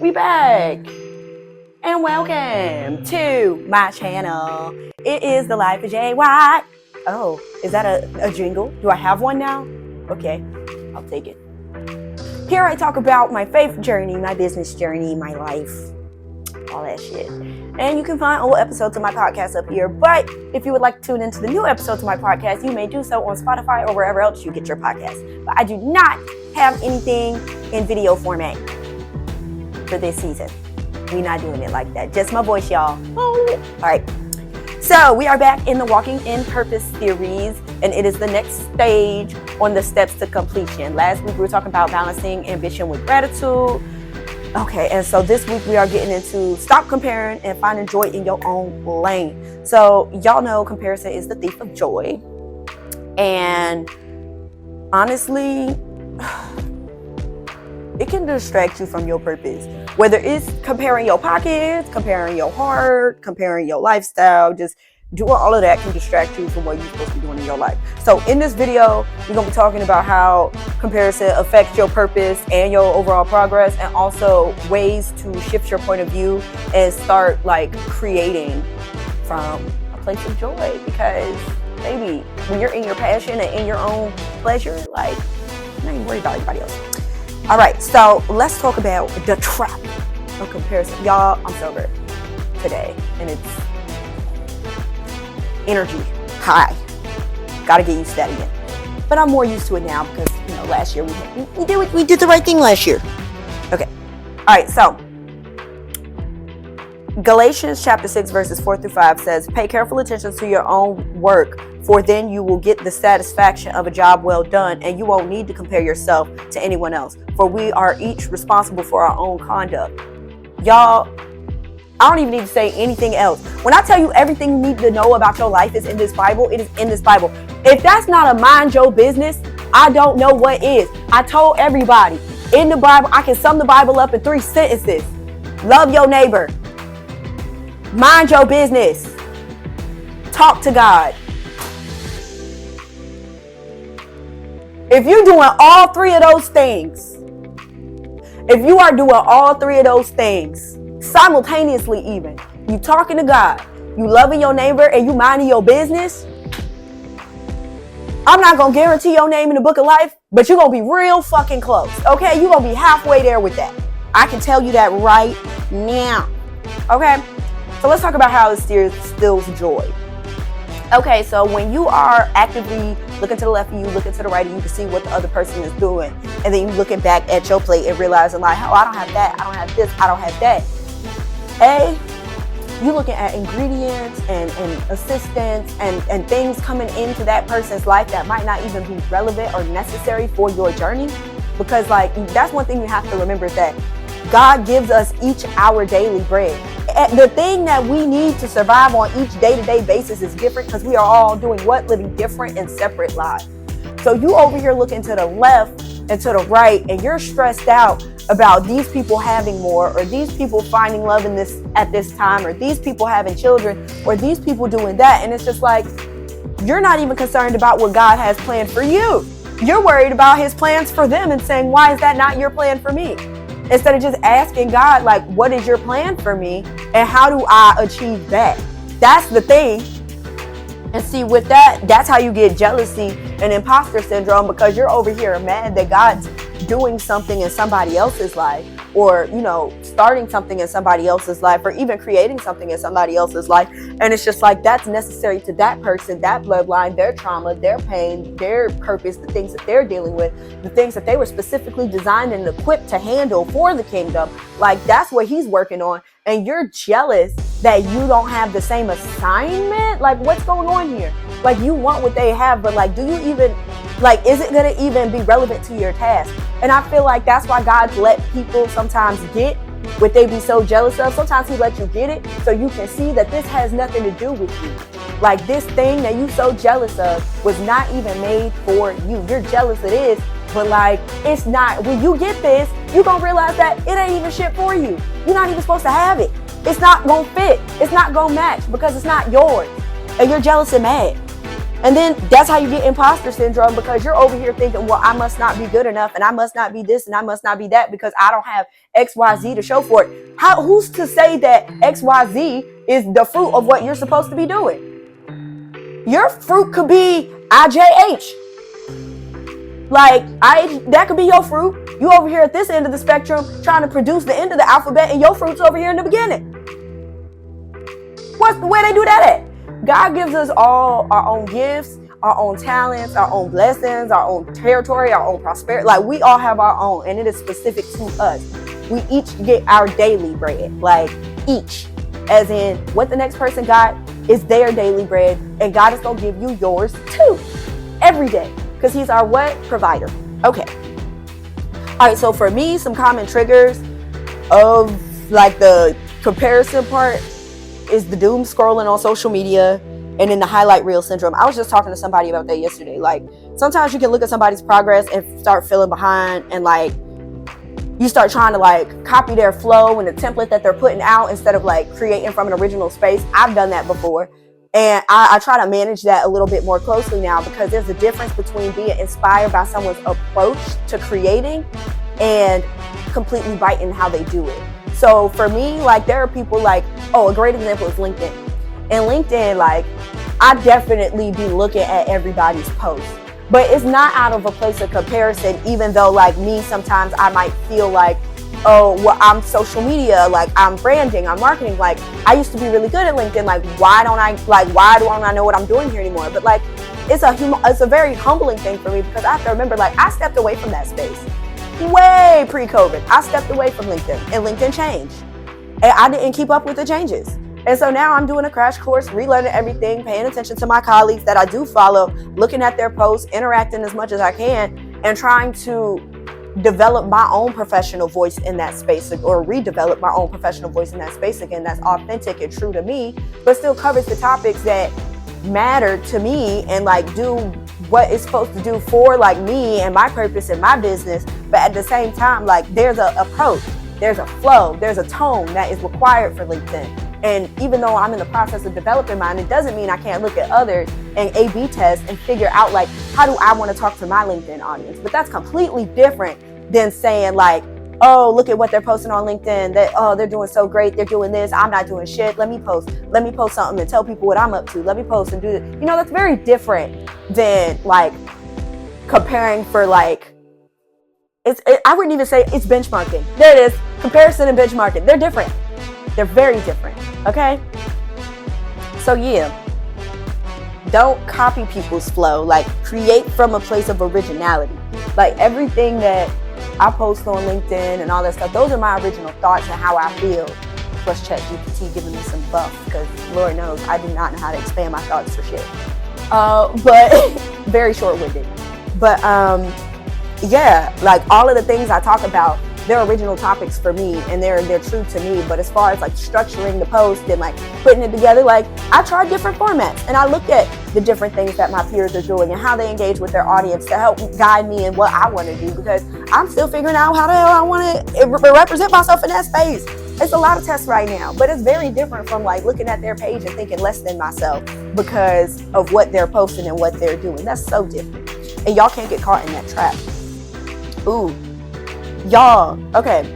We back. And welcome to my channel. It is The Life of JY. Oh, is that a jingle? Do I have one now? Okay, I'll take it. Here I talk about my faith journey, my business journey, my life, all that shit. And you can find old episodes of my podcast up here. But if you would like to tune into the new episodes of my podcast, you may do so on Spotify or wherever else you get your podcast. But I do not have anything in video format for this season. We're not doing it like that. Just my voice, y'all. Oh. All right. So we are back in the Walking in Purpose series, and it is the next stage on the steps to completion. Last week we were talking about balancing ambition with gratitude. Okay, and so this week we are getting into stop comparing and finding joy in your own lane. So y'all know comparison is the thief of joy. And honestly, it can distract you from your purpose. Whether it's comparing your pockets, comparing your heart, comparing your lifestyle, just doing all of that can distract you from what you're supposed to be doing in your life. So in this video, we're going to be talking about how comparison affects your purpose and your overall progress, and also ways to shift your point of view and start like creating from a place of joy. Because baby, when you're in your passion and in your own pleasure, like you're not even worried about anybody else. All right, so let's talk about the trap of comparison. Y'all, I'm sober today, and it's energy high. Gotta get used to that again. But I'm more used to it now because, you know, last year we did the right thing last year. Okay. All right, so Galatians chapter 6 verses 4-5 says, pay careful attention to your own work, for then you will get the satisfaction of a job well done, and you won't need to compare yourself to anyone else, for we are each responsible for our own conduct. Y'all, I don't even need to say anything else. When I tell you everything you need to know about your life is in this Bible, it is in this Bible. If that's not a mind your business, I don't know what is. I told everybody in the Bible, I can sum the Bible up in 3 sentences. Love your neighbor. Mind your business. Talk to God. If you're doing all 3 of those things, if you are doing all 3 of those things simultaneously, even you talking to God, you loving your neighbor, and you minding your business, I'm not gonna guarantee your name in the book of life, but you're gonna be real fucking close. Okay, you're gonna be halfway there with that. I can tell you that right now. Okay, so let's talk about how it stills joy. Okay, so when you are actively looking to the left of you, looking to the right of you to see what the other person is doing, and then you looking back at your plate and realizing like, oh, I don't have that, I don't have this, I don't have that. You looking at ingredients and assistance and things coming into that person's life that might not even be relevant or necessary for your journey. Because like, that's one thing you have to remember, is that God gives us each our daily bread. The thing that we need to survive on each day-to-day basis is different, because we are all doing what? Living different and separate lives. So you over here looking to the left and to the right, and you're stressed out about these people having more, or these people finding love in this at this time, or these people having children, or these people doing that. And it's just like, you're not even concerned about what God has planned for you. You're worried about his plans for them and saying, why is that not your plan for me? Instead of just asking God, like, what is your plan for me? And how do I achieve that? That's the thing. And see, with that, that's how you get jealousy and imposter syndrome, because you're over here mad that God's doing something in somebody else's life, or, you know, starting something in somebody else's life, or even creating something in somebody else's life. And it's just like, that's necessary to that person, that bloodline, their trauma, their pain, their purpose, the things that they're dealing with, the things that they were specifically designed and equipped to handle for the kingdom. Like, that's what he's working on. And you're jealous that you don't have the same assignment. Like, what's going on here? Like, you want what they have, but like, do you even, like, is it going to even be relevant to your task? And I feel like that's why God let people sometimes get what they be so jealous of. Sometimes he let you get it so you can see that this has nothing to do with you. Like, this thing that you so jealous of was not even made for you. You're jealous it is, but like, it's not. When you get this, you're going to realize that it ain't even shit for you. You're not even supposed to have it. It's not going to fit. It's not going to match because it's not yours. And you're jealous and mad. And then that's how you get imposter syndrome, because you're over here thinking, well, I must not be good enough, and I must not be this, and I must not be that, because I don't have XYZ to show for it. Who's to say that XYZ is the fruit of what you're supposed to be doing? Your fruit could be IJH. Like, that could be your fruit. You over here at this end of the spectrum trying to produce the end of the alphabet, and your fruit's over here in the beginning. What's the way they do that at? God gives us all our own gifts, our own talents, our own blessings, our own territory, our own prosperity. Like, we all have our own, and it is specific to us. We each get our daily bread. Like, each. As in, what the next person got is their daily bread, and God is going to give you yours too. Every day. Because he's our what? Provider. Okay. All right, so for me, some common triggers of like the comparison part is the doom scrolling on social media, and then the highlight reel syndrome. I was just talking to somebody about that yesterday. Like, sometimes you can look at somebody's progress and start feeling behind, and like you start trying to like copy their flow and the template that they're putting out instead of like creating from an original space. I've done that before. And I try to manage that a little bit more closely now, because there's a difference between being inspired by someone's approach to creating and completely biting how they do it. So for me, like, there are people like, a great example is LinkedIn. And LinkedIn, like, I definitely be looking at everybody's posts, but it's not out of a place of comparison, even though like me, sometimes I might feel like, oh, well, I'm social media, like I'm branding, I'm marketing, like I used to be really good at LinkedIn, like why don't I know what I'm doing here anymore? But like it's a very humbling thing for me, because I have to remember, like, I stepped away from that space way pre-COVID. I stepped away from LinkedIn, and LinkedIn changed, and I didn't keep up with the changes. And so now I'm doing a crash course, relearning everything, paying attention to my colleagues that I do follow, looking at their posts, interacting as much as I can, and trying to develop my own professional voice in that space, or redevelop my own professional voice in that space again, that's authentic and true to me, but still covers the topics that matter to me, and like do what it's supposed to do for like me and my purpose and my business. But at the same time, like, there's a approach, there's a flow, there's a tone that is required for LinkedIn. And even though I'm in the process of developing mine, it doesn't mean I can't look at others and A/B test and figure out, like, how do I want to talk to my LinkedIn audience? But that's completely different than saying, like, oh, look at what they're posting on LinkedIn. They're doing so great. They're doing this. I'm not doing shit. Let me post something and tell people what I'm up to. Let me post and do this. You know, that's very different than like comparing for like, I wouldn't even say it's benchmarking. There it is. Comparison and benchmarking. They're different. They're very different. Okay. So yeah, don't copy people's flow. Like, create from a place of originality. Like, everything that I post on LinkedIn and all that stuff, those are my original thoughts and how I feel. Plus ChatGPT giving me some buff, because Lord knows I do not know how to expand my thoughts for shit. But very short-winded. But yeah, like, all of the things I talk about, they're original topics for me, and they're true to me. But as far as like structuring the post and like putting it together, like, I try different formats, and I look at the different things that my peers are doing and how they engage with their audience to help guide me in what I want to do, because I'm still figuring out how the hell I want to represent myself in that space. It's a lot of tests right now, but it's very different from like looking at their page and thinking less than myself because of what they're posting and what they're doing. That's so different, and y'all can't get caught in that trap. Ooh. Y'all, okay,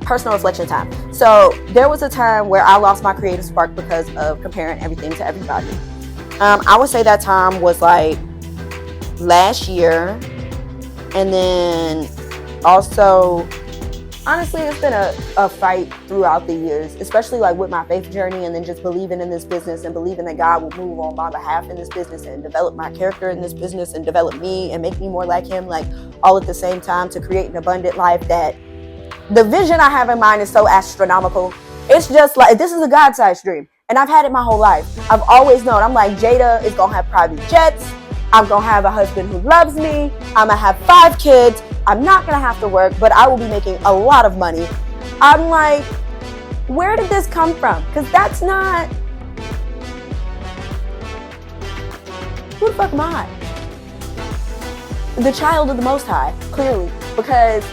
personal reflection time. So there was a time where I lost my creative spark because of comparing everything to everybody. I would say that time was like last year, and then also, honestly, it's been a fight throughout the years, especially like with my faith journey, and then just believing in this business and believing that God will move on my behalf in this business and develop my character in this business and develop me and make me more like him, like all at the same time, to create an abundant life. That the vision I have in mind is so astronomical. It's just like, this is a God-sized dream, and I've had it my whole life. I've always known, I'm like, Jada is gonna have private jets, I'm gonna have a husband who loves me, I'm gonna have 5 kids, I'm not gonna have to work, but I will be making a lot of money. I'm like, where did this come from? Because that's not, who the fuck am I? The child of the Most High, clearly, because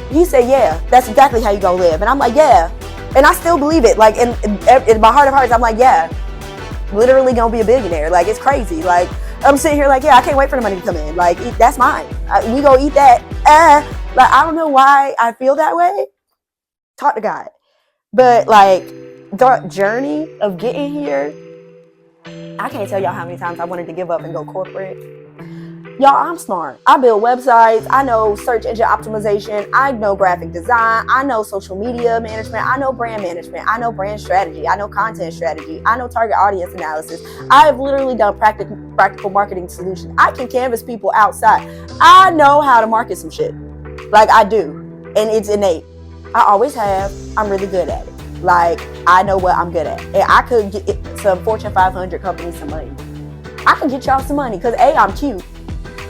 he said, yeah, that's exactly how you gonna live. And I'm like, yeah, and I still believe it. Like, in my heart of hearts, I'm like, yeah, literally gonna be a billionaire. Like, it's crazy. Like, I'm sitting here like, yeah, I can't wait for the money to come in. Like, that's mine. We go eat that. Like, I don't know why I feel that way. Talk to God. But like, the journey of getting here, I can't tell y'all how many times I wanted to give up and go corporate. Y'all, I'm smart. I build websites. I know search engine optimization. I know graphic design. I know social media management. I know brand management. I know brand strategy. I know content strategy. I know target audience analysis. I've literally done practical marketing solutions. I can canvas people outside. I know how to market some shit. Like, I do. And it's innate. I always have. I'm really good at it. Like, I know what I'm good at. And I could get some Fortune 500 companies some money. I could get y'all some money because I'm cute.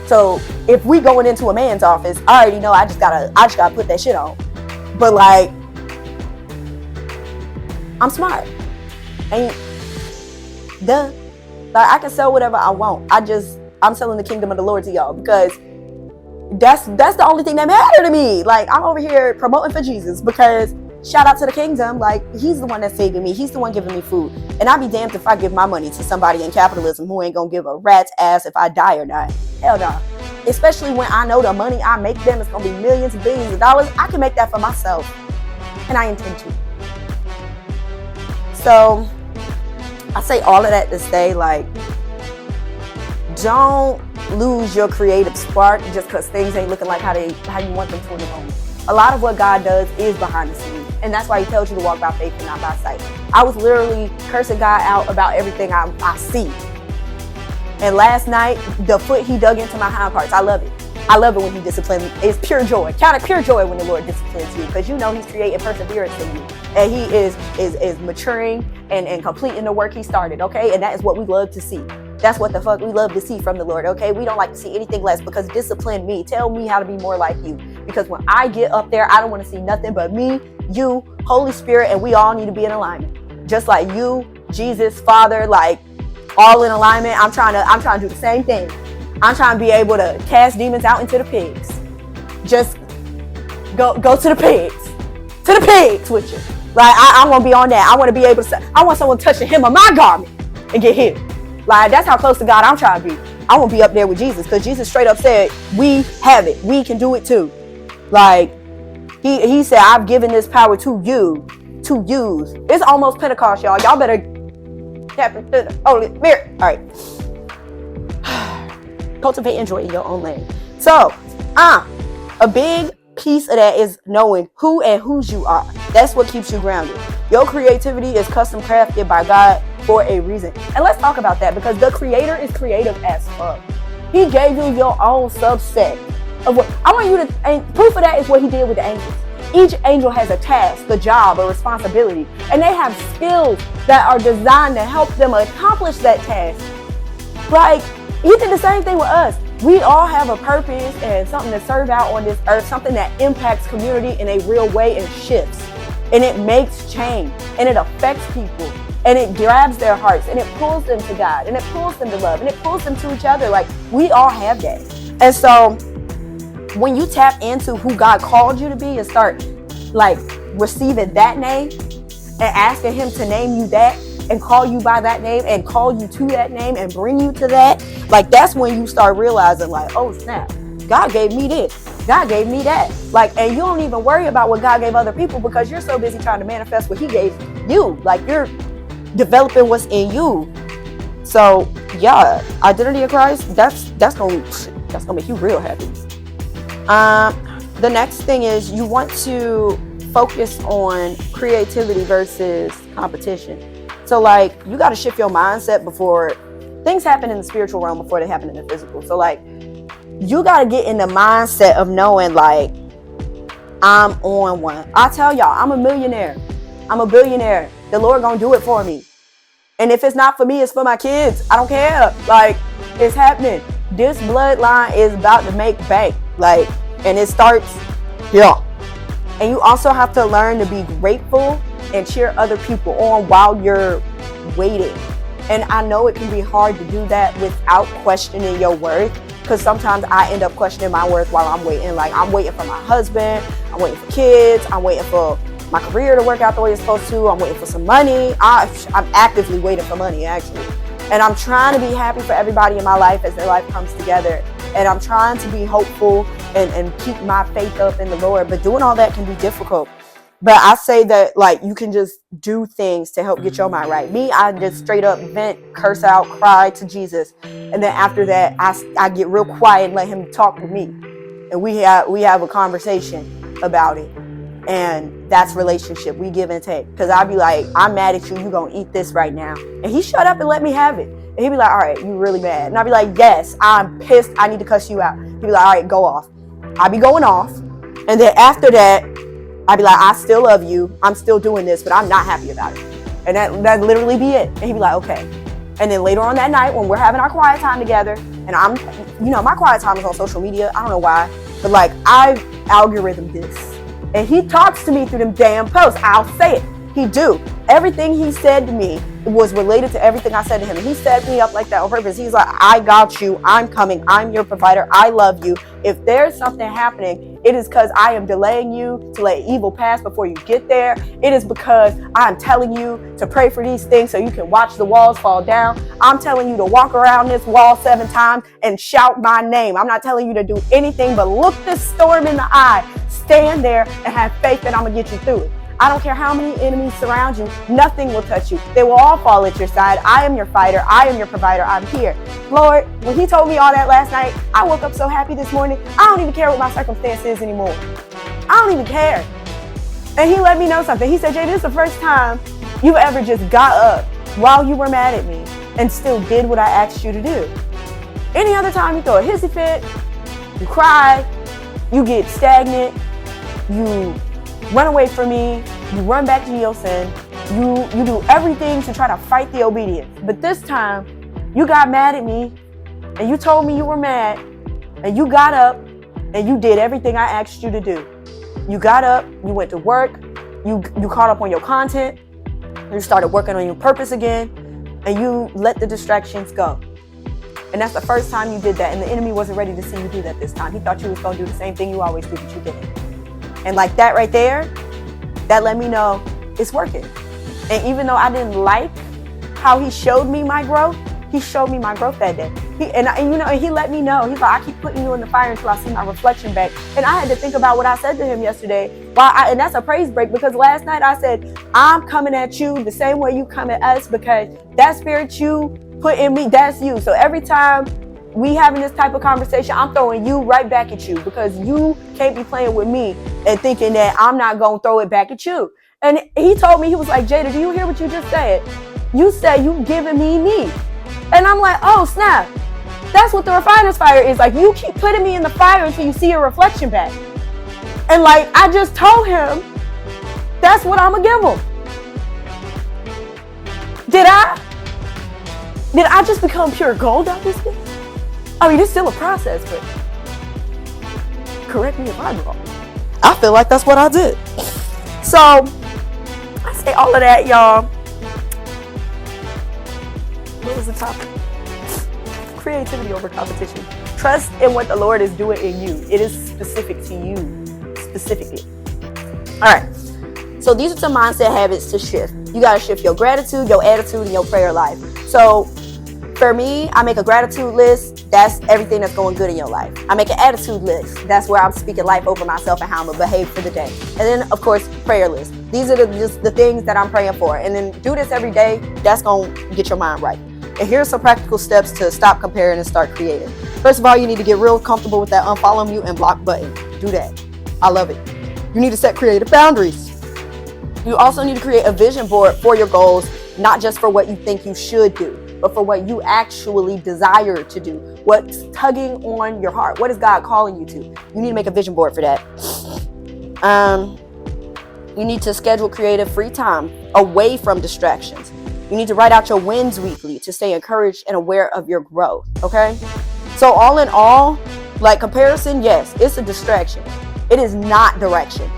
So if we going into a man's office, I already know I just gotta put that shit on. But like, I'm smart. Ain't duh. Like, I can sell whatever I want. I'm selling the kingdom of the Lord to y'all because that's the only thing that matters to me. Like, I'm over here promoting for Jesus because shout out to the kingdom. Like, he's the one that's saving me. He's the one giving me food. And I'd be damned if I give my money to somebody in capitalism who ain't gonna give a rat's ass if I die or not. Hell no. Especially when I know the money I make them is gonna be millions and billions of dollars. I can make that for myself. And I intend to. So I say all of that to say, like, don't lose your creative spark just because things ain't looking like how you want them to in the moment. A lot of what God does is behind the scenes. And that's why he tells you to walk by faith and not by sight. I was literally cursing God out about everything I see. And last night, the foot he dug into my hind parts, I love it. I love it when he disciplines me. It's pure joy. Count it pure joy when the Lord disciplines you, because you know he's creating perseverance in you. And he is maturing and completing the work he started, okay? And that is what we love to see. That's what the fuck we love to see from the Lord, okay? We don't like to see anything less, because discipline me. Tell me how to be more like you. Because when I get up there, I don't want to see nothing but me, you, Holy Spirit, and we all need to be in alignment. Just like you, Jesus, Father, like, all in alignment. I'm trying to do the same thing. I'm trying to be able to cast demons out into the pigs. Just go to the pigs. To the pigs with you. Like, I want to be on that. I want to be able to say, I want someone to touch the hem of my garment and get healed. Like, that's how close to God I'm trying to be. I want to be up there with Jesus, because Jesus straight up said, we have it. We can do it too. Like, he said, I've given this power to you to use. It's almost Pentecost, y'all. Y'all better tap into the Holy Spirit. All right. Cultivate and enjoy in your own lane. So, a big piece of that is knowing who and whose you are. That's what keeps you grounded. Your creativity is custom crafted by God for a reason. And let's talk about that, because the creator is creative as fuck. He gave you your own subset of what I want you to, and proof of that is what he did with the angels. Each angel has a task, a job, a responsibility, and they have skills that are designed to help them accomplish that task. Like, he did the same thing with us. We all have a purpose and something to serve out on this earth, something that impacts community in a real way and shifts. And it makes change, and it affects people, and it grabs their hearts, and it pulls them to God, and it pulls them to love, and it pulls them to each other. Like, we all have that. And so when you tap into who God called you to be and start like receiving that name and asking him to name you that and call you by that name and call you to that name and bring you to that, like, that's when you start realizing, like, oh snap, God gave me this, God gave me that. Like, and you don't even worry about what God gave other people, because you're so busy trying to manifest what he gave you. Like, you're developing what's in you. So yeah, identity of Christ, that's gonna make you real happy. The next thing is you want to focus on creativity versus competition. So like, you got to shift your mindset before things happen in the spiritual realm before they happen in the physical. So like, you got to get in the mindset of knowing, like, I'm on one. I tell y'all, I'm a millionaire. I'm a billionaire. The Lord gonna do it for me. And if it's not for me, it's for my kids. I don't care. Like, it's happening. This bloodline is about to make bank. Like, and it starts here. And you also have to learn to be grateful and cheer other people on while you're waiting. And I know it can be hard to do that without questioning your worth, because sometimes I end up questioning my worth while I'm waiting. Like, I'm waiting for my husband, I'm waiting for kids, I'm waiting for my career to work out the way it's supposed to, I'm waiting for some money. I'm actively waiting for money, actually. And I'm trying to be happy for everybody in my life as their life comes together. And I'm trying to be hopeful and keep my faith up in the Lord. But doing all that can be difficult. But I say that, like, you can just do things to help get your mind right. Me, I just straight up vent, curse out, cry to Jesus. And then after that, I get real quiet and let him talk with me. And we have a conversation about it. And that's relationship. We give and take. Because I'd be like, I'm mad at you. You going to eat this right now. And he shut up and let me have it. And he'd be like, all right, you really mad? And I'd be like, yes, I'm pissed. I need to cuss you out. He'd be like, all right, go off. I'd be going off. And then after that, I'd be like, I still love you. I'm still doing this, but I'm not happy about it. And that'd literally be it. And he'd be like, okay. And then later on that night, when we're having our quiet time together, and my quiet time is on social media. I don't know why, but like, I algorithm this. And he talks to me through them damn posts. I'll say it. He do. Everything he said to me was related to everything I said to him. And he set me up like that on purpose. He's like, I got you. I'm coming. I'm your provider. I love you. If there's something happening, it is because I am delaying you to let evil pass before you get there. It is because I'm telling you to pray for these things so you can watch the walls fall down. I'm telling you to walk around this wall 7 times and shout my name. I'm not telling you to do anything but look this storm in the eye, stand there and have faith that I'm going to get you through it. I don't care how many enemies surround you. Nothing will touch you. They will all fall at your side. I am your fighter. I am your provider. I'm here. Lord, when he told me all that last night, I woke up so happy this morning. I don't even care what my circumstance is anymore. I don't even care. And he let me know something. He said, Jay, this is the first time you ever just got up while you were mad at me and still did what I asked you to do. Any other time you throw a hissy fit, you cry, you get stagnant, you run away from me, you run back to your sin, you do everything to try to fight the obedience. But this time, you got mad at me, and you told me you were mad, and you got up, and you did everything I asked you to do. You got up, you went to work, you caught up on your content, you started working on your purpose again, and you let the distractions go. And that's the first time you did that, and the enemy wasn't ready to see you do that this time. He thought you was going to do the same thing you always do, but you didn't. And like that right there, that let me know it's working. And even though I didn't like how he showed me my growth, he showed me my growth that day. He let me know. He's like, I keep putting you in the fire until I see my reflection back. And I had to think about what I said to him yesterday. And that's a praise break, because last night I said, I'm coming at you the same way you come at us, because that spirit you put in me, that's you. So every time we having this type of conversation, I'm throwing you right back at you, because you can't be playing with me and thinking that I'm not going to throw it back at you. And he told me, he was like, Jada, do you hear what you just said? You said you giving me. And I'm like, oh, snap. That's what the refiner's fire is. Like, you keep putting me in the fire until you see a reflection back. And like, I just told him, that's what I'm going to give him. Did I just become pure gold out this thing? I mean, it's still a process, but correct me if I'm wrong. I feel like that's what I did. So, I say all of that, y'all. What was the topic? Creativity over competition. Trust in what the Lord is doing in you. It is specific to you, specifically. All right. So these are some mindset habits to shift. You got to shift your gratitude, your attitude, and your prayer life. So for me, I make a gratitude list. That's everything that's going good in your life. I make an attitude list. That's where I'm speaking life over myself and how I'm going to behave for the day. And then, of course, prayer list. These are just the things that I'm praying for. And then do this every day. That's going to get your mind right. And here's some practical steps to stop comparing and start creating. First of all, you need to get real comfortable with that unfollow, mute, and block button. Do that. I love it. You need to set creative boundaries. You also need to create a vision board for your goals, not just for what you think you should do, but for what you actually desire to do. What's tugging on your heart? What is God calling you to? You need to make a vision board for that. You need to schedule creative free time away from distractions. You need to write out your wins weekly to stay encouraged and aware of your growth, okay? So all in all, like comparison, yes, it's a distraction. It is not direction.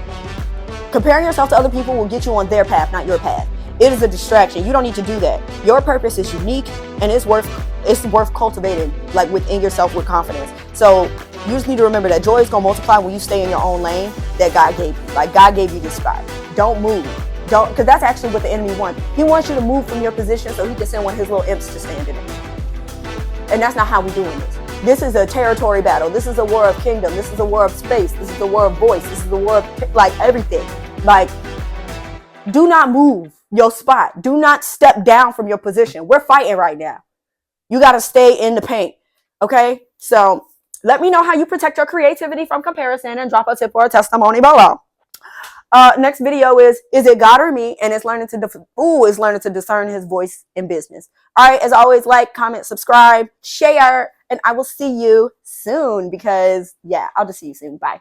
Comparing yourself to other people will get you on their path, not your path. It is a distraction. You don't need to do that. Your purpose is unique, and it's worth cultivating like within yourself with confidence. So you just need to remember that joy is going to multiply when you stay in your own lane that God gave you. Like God gave you this spot. Don't move. Don't, because that's actually what the enemy wants. He wants you to move from your position so he can send one of his little imps to stand in it. And that's not how we're doing this. This is a territory battle. This is a war of kingdom. This is a war of space. This is a war of voice. This is a war of like everything. Like, do not move your spot. Do not step down from your position. We're fighting right now. You got to stay in the paint. Okay? So let me know how you protect your creativity from comparison and drop a tip or a testimony below. Next video is it God or me? And it's learning to discern his voice in business. All right. As always, like, comment, subscribe, share, and I will see you soon because, yeah, I'll just see you soon. Bye.